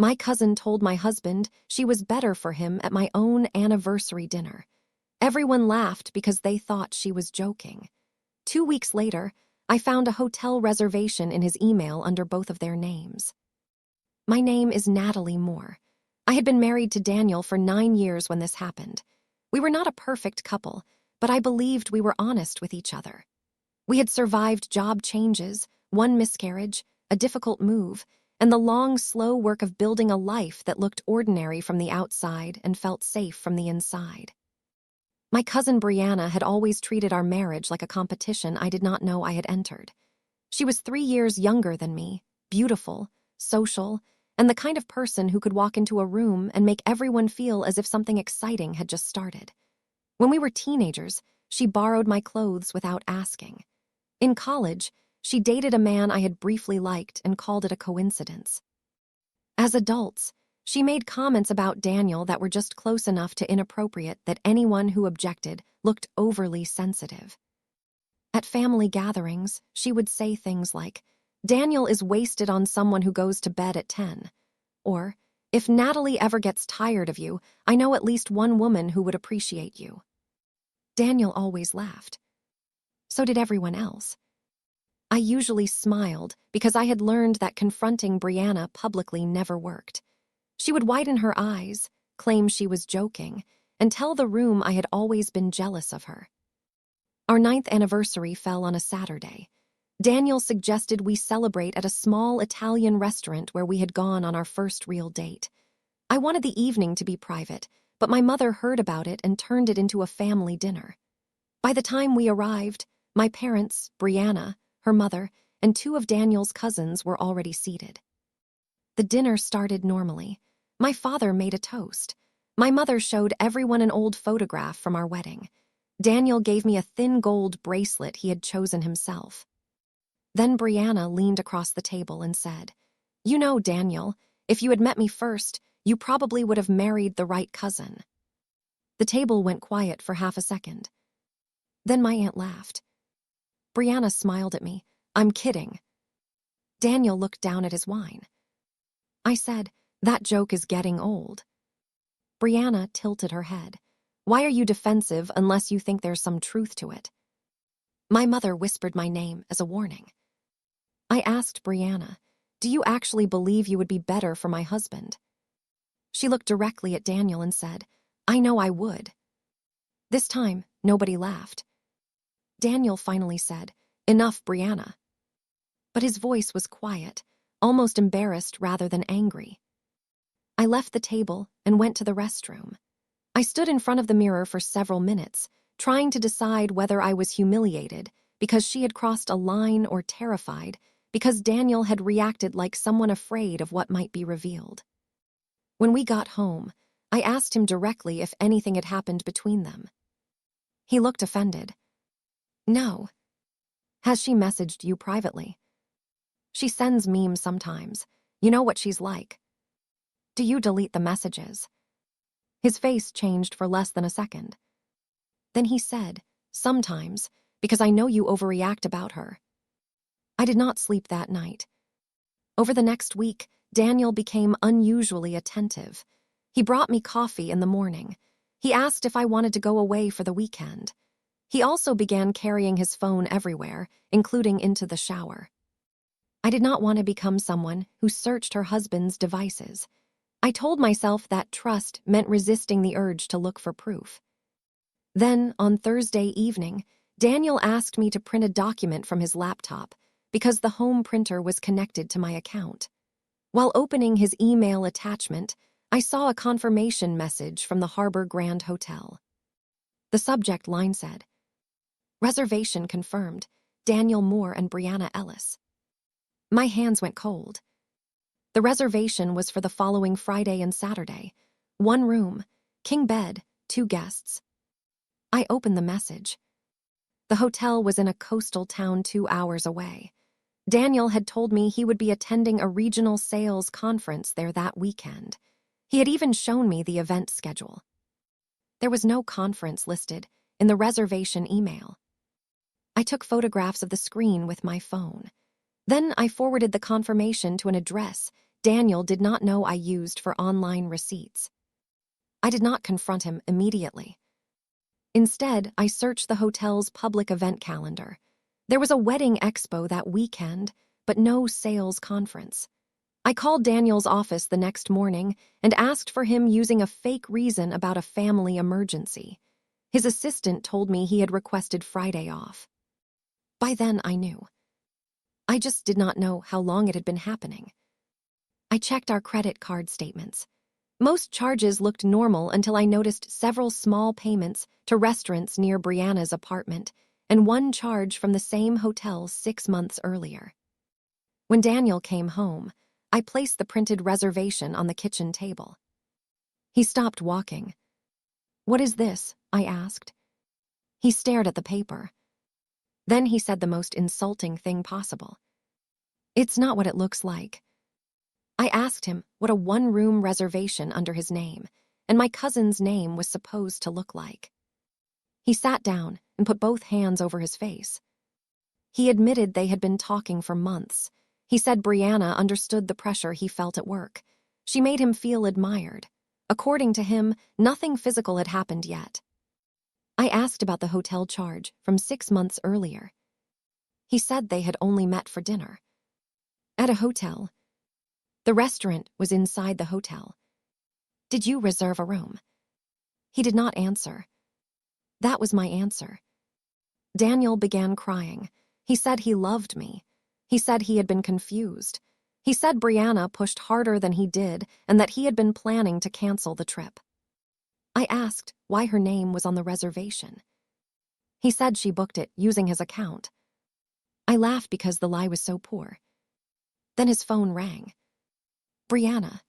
My cousin told my husband she was better for him at my own anniversary dinner. Everyone laughed because they thought she was joking. 2 weeks later, I found a hotel reservation in his email under both of their names. My name is Natalie Moore. I had been married to Daniel for 9 years when this happened. We were not a perfect couple, but I believed we were honest with each other. We had survived job changes, one miscarriage, a difficult move, and the long, slow work of building a life that looked ordinary from the outside and felt safe from the inside. My cousin Brianna had always treated our marriage like a competition I did not know I had entered. She was 3 years younger than me, beautiful, social, and the kind of person who could walk into a room and make everyone feel as if something exciting had just started. When we were teenagers, she borrowed my clothes without asking. In college, she dated a man I had briefly liked and called it a coincidence. As adults, she made comments about Daniel that were just close enough to inappropriate that anyone who objected looked overly sensitive. At family gatherings, she would say things like, "Daniel is wasted on someone who goes to bed at 10. Or, "If Natalie ever gets tired of you, I know at least one woman who would appreciate you." Daniel always laughed. So did everyone else. I usually smiled because I had learned that confronting Brianna publicly never worked. She would widen her eyes, claim she was joking, and tell the room I had always been jealous of her. Our 9th anniversary fell on a Saturday. Daniel suggested we celebrate at a small Italian restaurant where we had gone on our first real date. I wanted the evening to be private, but my mother heard about it and turned it into a family dinner. By the time we arrived, my parents, Brianna, her mother, and 2 of Daniel's cousins were already seated. The dinner started normally. My father made a toast. My mother showed everyone an old photograph from our wedding. Daniel gave me a thin gold bracelet he had chosen himself. Then Brianna leaned across the table and said, "You know, Daniel, if you had met me first, you probably would have married the right cousin." The table went quiet for half a second. Then my aunt laughed. Brianna smiled at me. "I'm kidding." Daniel looked down at his wine. I said, "That joke is getting old." Brianna tilted her head. "Why are you defensive unless you think there's some truth to it?" My mother whispered my name as a warning. I asked Brianna, "Do you actually believe you would be better for my husband?" She looked directly at Daniel and said, "I know I would." This time, nobody laughed. Daniel finally said, "Enough, Brianna." But his voice was quiet, almost embarrassed rather than angry. I left the table and went to the restroom. I stood in front of the mirror for several minutes, trying to decide whether I was humiliated because she had crossed a line or terrified because Daniel had reacted like someone afraid of what might be revealed. When we got home, I asked him directly if anything had happened between them. He looked offended. "No." "Has she messaged you privately?" "She sends memes sometimes. You know what she's like." "Do you delete the messages?" His face changed for less than a second. Then he said, "Sometimes, because I know you overreact about her." I did not sleep that night. Over the next week, Daniel became unusually attentive. He brought me coffee in the morning. He asked if I wanted to go away for the weekend. He also began carrying his phone everywhere, including into the shower. I did not want to become someone who searched her husband's devices. I told myself that trust meant resisting the urge to look for proof. Then, on Thursday evening, Daniel asked me to print a document from his laptop because the home printer was connected to my account. While opening his email attachment, I saw a confirmation message from the Harbor Grand Hotel. The subject line said, "Reservation confirmed, Daniel Moore and Brianna Ellis." My hands went cold. The reservation was for the following Friday and Saturday. 1 room, king bed, 2 guests. I opened the message. The hotel was in a coastal town 2 hours away. Daniel had told me he would be attending a regional sales conference there that weekend. He had even shown me the event schedule. There was no conference listed in the reservation email. I took photographs of the screen with my phone. Then I forwarded the confirmation to an address Daniel did not know I used for online receipts. I did not confront him immediately. Instead, I searched the hotel's public event calendar. There was a wedding expo that weekend, but no sales conference. I called Daniel's office the next morning and asked for him using a fake reason about a family emergency. His assistant told me he had requested Friday off. By then, I knew. I just did not know how long it had been happening. I checked our credit card statements. Most charges looked normal until I noticed several small payments to restaurants near Brianna's apartment and one charge from the same hotel 6 months earlier. When Daniel came home, I placed the printed reservation on the kitchen table. He stopped walking. "What is this?" I asked. He stared at the paper. Then he said the most insulting thing possible. "It's not what it looks like." I asked him what a one-room reservation under his name and my cousin's name was supposed to look like. He sat down and put both hands over his face. He admitted they had been talking for months. He said Brianna understood the pressure he felt at work. She made him feel admired. According to him, nothing physical had happened yet. I asked about the hotel charge from 6 months earlier. He said they had only met for dinner. At a hotel. The restaurant was inside the hotel. Did you reserve a room? He did not answer. That was my answer. Daniel began crying. He said he loved me. He said he had been confused. He said Brianna pushed harder than he did and that he had been planning to cancel the trip. I asked why her name was on the reservation. He said she booked it using his account. I laughed because the lie was so poor. Then his phone rang. Brianna.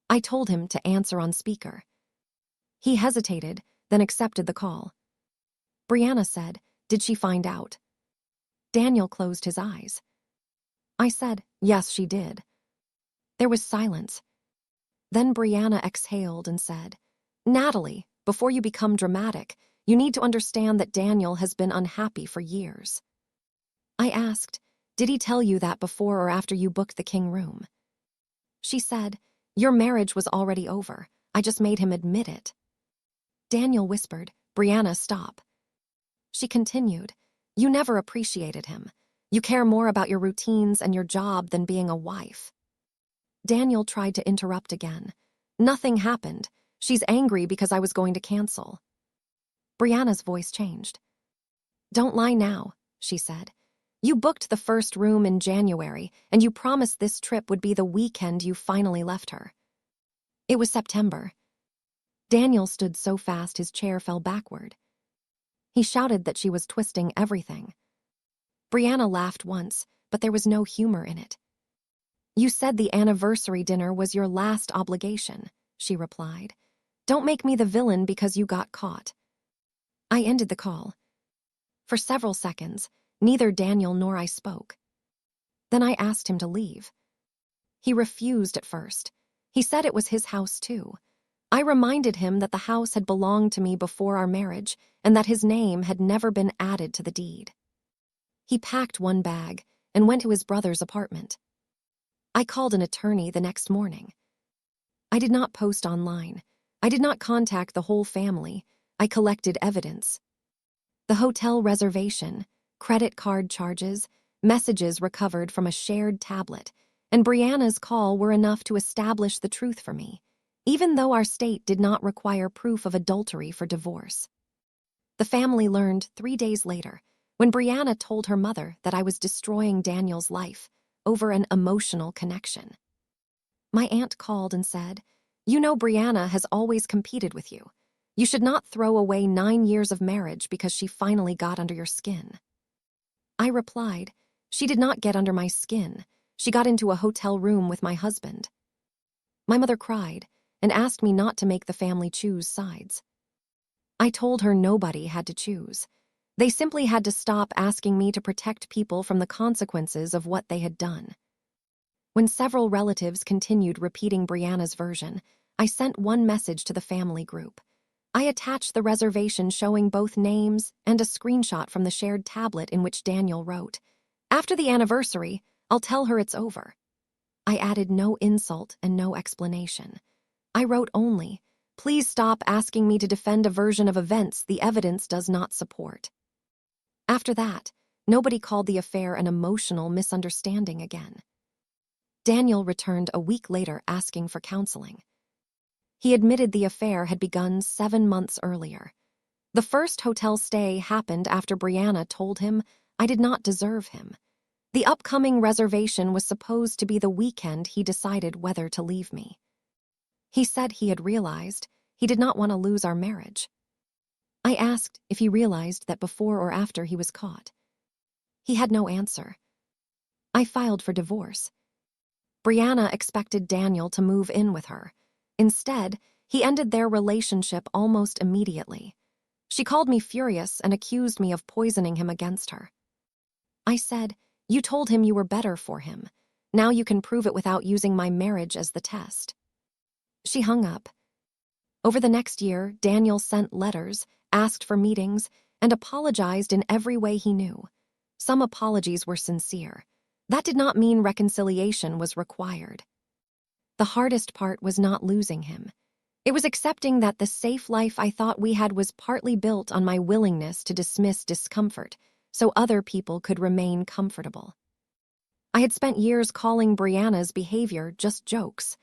I told him to answer on speaker. He hesitated, then accepted the call. Brianna said, "Did she find out?" Daniel closed his eyes. I said, "Yes, she did." There was silence. Then Brianna exhaled and said, "Natalie, before you become dramatic, you need to understand that Daniel has been unhappy for years." I asked, "Did he tell you that before or after you booked the king room?" She said, "Your marriage was already over. I just made him admit it." Daniel whispered, "Brianna, stop." She continued, "You never appreciated him. You care more about your routines and your job than being a wife." Daniel tried to interrupt again. "Nothing happened. She's angry because I was going to cancel." Brianna's voice changed. "Don't lie now," she said. "You booked the first room in January, and you promised this trip would be the weekend you finally left her." It was September. Daniel stood so fast his chair fell backward. He shouted that she was twisting everything. Brianna laughed once, but there was no humor in it. "You said the anniversary dinner was your last obligation," she replied. "Don't make me the villain because you got caught." I ended the call. For several seconds, neither Daniel nor I spoke. Then I asked him to leave. He refused at first. He said it was his house too. I reminded him that the house had belonged to me before our marriage and that his name had never been added to the deed. He packed one bag and went to his brother's apartment. I called an attorney the next morning. I did not post online. I did not contact the whole family. I collected evidence. The hotel reservation, credit card charges, messages recovered from a shared tablet, and Brianna's call were enough to establish the truth for me, even though our state did not require proof of adultery for divorce. The family learned 3 days later, when Brianna told her mother that I was destroying Daniel's life over an emotional connection. My aunt called and said, "You know Brianna has always competed with you. You should not throw away 9 years of marriage because she finally got under your skin." I replied, "She did not get under my skin. She got into a hotel room with my husband." My mother cried and asked me not to make the family choose sides. I told her nobody had to choose. They simply had to stop asking me to protect people from the consequences of what they had done. When several relatives continued repeating Brianna's version, I sent one message to the family group. I attached the reservation showing both names and a screenshot from the shared tablet in which Daniel wrote, "After the anniversary, I'll tell her it's over." I added no insult and no explanation. I wrote only, "Please stop asking me to defend a version of events the evidence does not support." After that, nobody called the affair an emotional misunderstanding again. Daniel returned a week later asking for counseling. He admitted the affair had begun 7 months earlier. The first hotel stay happened after Brianna told him I did not deserve him. The upcoming reservation was supposed to be the weekend he decided whether to leave me. He said he had realized he did not want to lose our marriage. I asked if he realized that before or after he was caught. He had no answer. I filed for divorce. Brianna expected Daniel to move in with her. Instead, he ended their relationship almost immediately. She called me furious and accused me of poisoning him against her. I said, "You told him you were better for him. Now you can prove it without using my marriage as the test." She hung up. Over the next year, Daniel sent letters, asked for meetings, and apologized in every way he knew. Some apologies were sincere. That did not mean reconciliation was required. The hardest part was not losing him. It was accepting that the safe life I thought we had was partly built on my willingness to dismiss discomfort so other people could remain comfortable. I had spent years calling Brianna's behavior just jokes.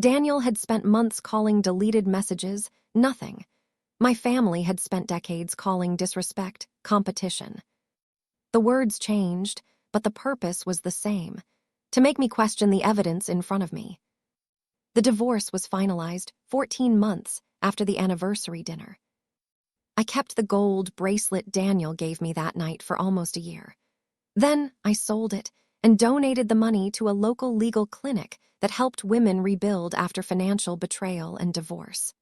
Daniel had spent months calling deleted messages nothing. My family had spent decades calling disrespect competition. The words changed, but the purpose was the same, to make me question the evidence in front of me. The divorce was finalized 14 months after the anniversary dinner. I kept the gold bracelet Daniel gave me that night for almost a year. Then I sold it and donated the money to a local legal clinic that helped women rebuild after financial betrayal and divorce.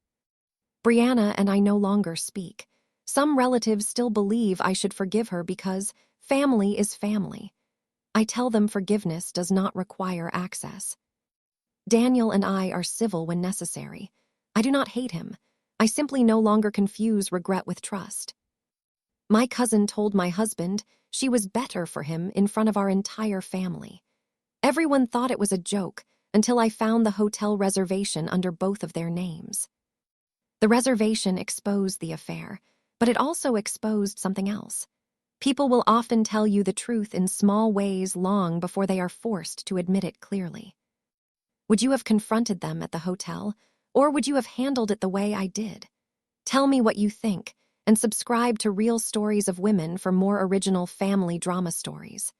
Brianna and I no longer speak. Some relatives still believe I should forgive her because family is family. I tell them forgiveness does not require access. Daniel and I are civil when necessary. I do not hate him. I simply no longer confuse regret with trust. My cousin told my husband she was better for him in front of our entire family. Everyone thought it was a joke until I found the hotel reservation under both of their names. The reservation exposed the affair, but it also exposed something else. People will often tell you the truth in small ways long before they are forced to admit it clearly. Would you have confronted them at the hotel, or would you have handled it the way I did? Tell me what you think, and subscribe to Real Stories of Women for more original family drama stories.